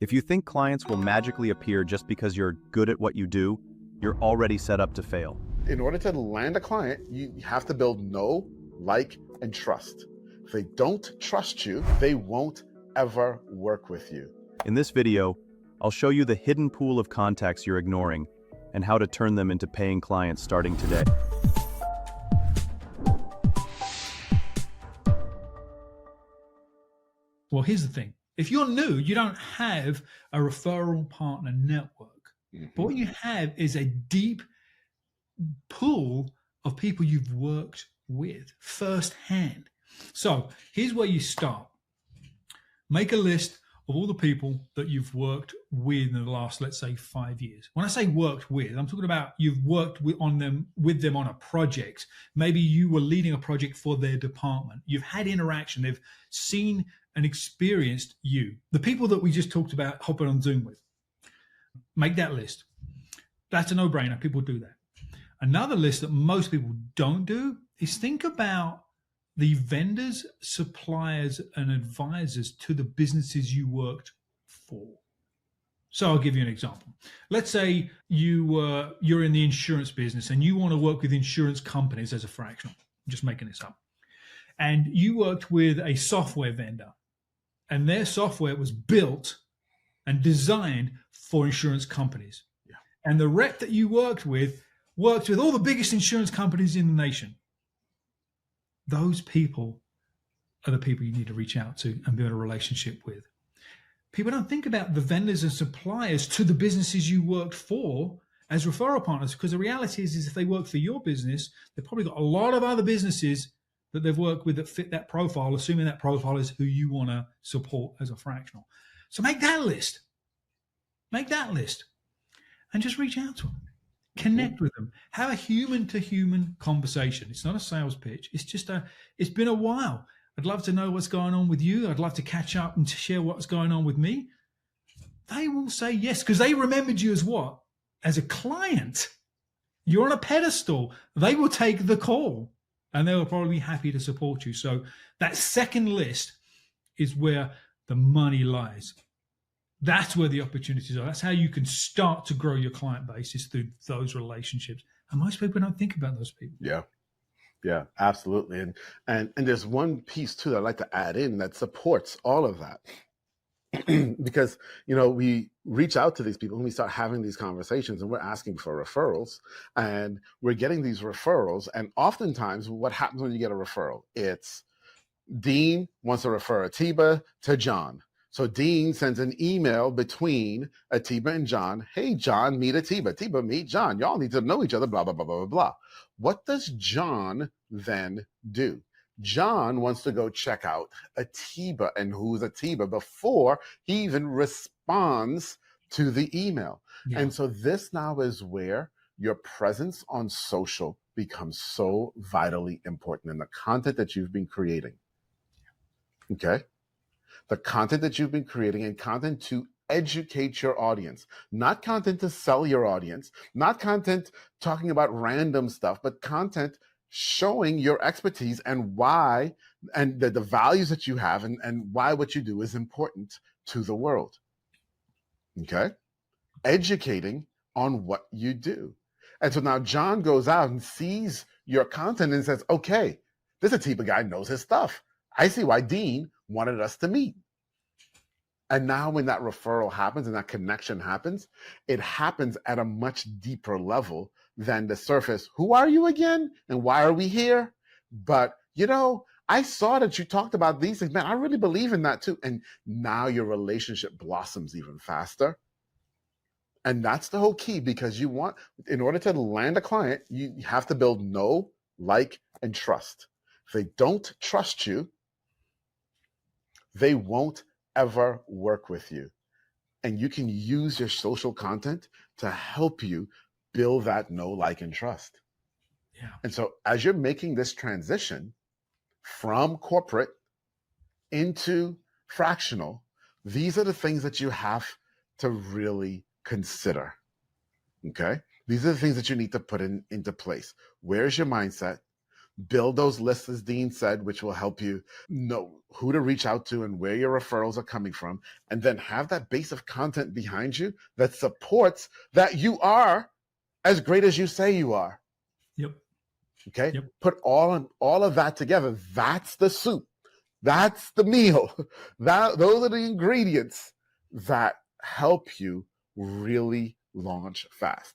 If you think clients will magically appear just because you're good at what you do, you're already set up to fail. In order to land a client, you have to build know, like, and trust. If they don't trust you, they won't ever work with you. In this video, I'll show you the hidden pool of contacts you're ignoring and how to turn them into paying clients starting today. Well, here's the thing. If you're new, you don't have a referral partner network. But what you have is a deep pool of people you've worked with firsthand. So here's where you start. Make a list of all the people that you've worked with in the last, let's say, 5 years. When I say worked with, I'm talking about you've worked with them on a project. Maybe you were leading a project for their department. You've had interaction. They've seen and experienced you. The people that we just talked about hopping on Zoom with. Make that list. That's a no-brainer. People do that. Another list that most people don't do is think about the vendors, suppliers, and advisors to the businesses you worked for. So I'll give you an example. Let's say you're in the insurance business and you want to work with insurance companies as a fractional. I'm just making this up. And you worked with a software vendor, and their software was built and designed for insurance companies. Yeah. And the rep that you worked with all the biggest insurance companies in the nation. Those people are the people you need to reach out to and build a relationship with. People don't think about the vendors and suppliers to the businesses you worked for as referral partners, because the reality is if they work for your business, they've probably got a lot of other businesses that they've worked with that fit that profile, assuming that profile is who you want to support as a fractional. So make that list. Make that list and just reach out to them. Connect with them. Have a human-to-human conversation. It's not a sales pitch. It's been a while. I'd love to know what's going on with you. I'd love to catch up and to share what's going on with me. They will say yes, because they remembered you as what? As a client. You're on a pedestal. They will take the call, and they will probably be happy to support you. So that second list is where the money lies. That's where the opportunities are. That's how you can start to grow your client base, is through those relationships. And most people don't think about those people. Yeah, absolutely. And there's one piece too that I'd like to add in that supports all of that. Because, we reach out to these people and we start having these conversations and we're asking for referrals and we're getting these referrals. And oftentimes what happens when you get a referral, it's Dean wants to refer Atiba to John. So Dean sends an email between Atiba and John. Hey, John, meet Atiba. Atiba, meet John. Y'all need to know each other, blah, blah, blah, blah, blah, blah. What does John then do? John wants to go check out Atiba and who's Atiba before he even responds to the email. Yeah. And so this now is where your presence on social becomes so vitally important in the content that you've been creating. Okay? The content that you've been creating, and content to educate your audience, not content to sell your audience, not content talking about random stuff, but content showing your expertise and why, and the values that you have, and why what you do is important to the world. Okay? Educating on what you do. And so now John goes out and sees your content and says, okay, this Atiba guy knows his stuff. I see why Dean wanted us to meet. And now when that referral happens and that connection happens, it happens at a much deeper level than the surface. Who are you again? And why are we here? But, I saw that you talked about these things. Man, I really believe in that too. And now your relationship blossoms even faster. And that's the whole key, because in order to land a client, you have to build know, like, and trust. If they don't trust you, they won't ever work with you. And you can use your social content to help you build that know, like, and trust. Yeah. And so as you're making this transition from corporate into fractional, these are the things that you have to really consider. Okay? These are the things that you need to put into place. Where's your mindset? build those lists, as Dean said, which will help you know who to reach out to and where your referrals are coming from, and then have that base of content behind you that supports that you are as great as you say you are. Yep. Okay. Yep. Put all of that together. That's the soup. That's the meal. Those are the ingredients that help you really launch fast.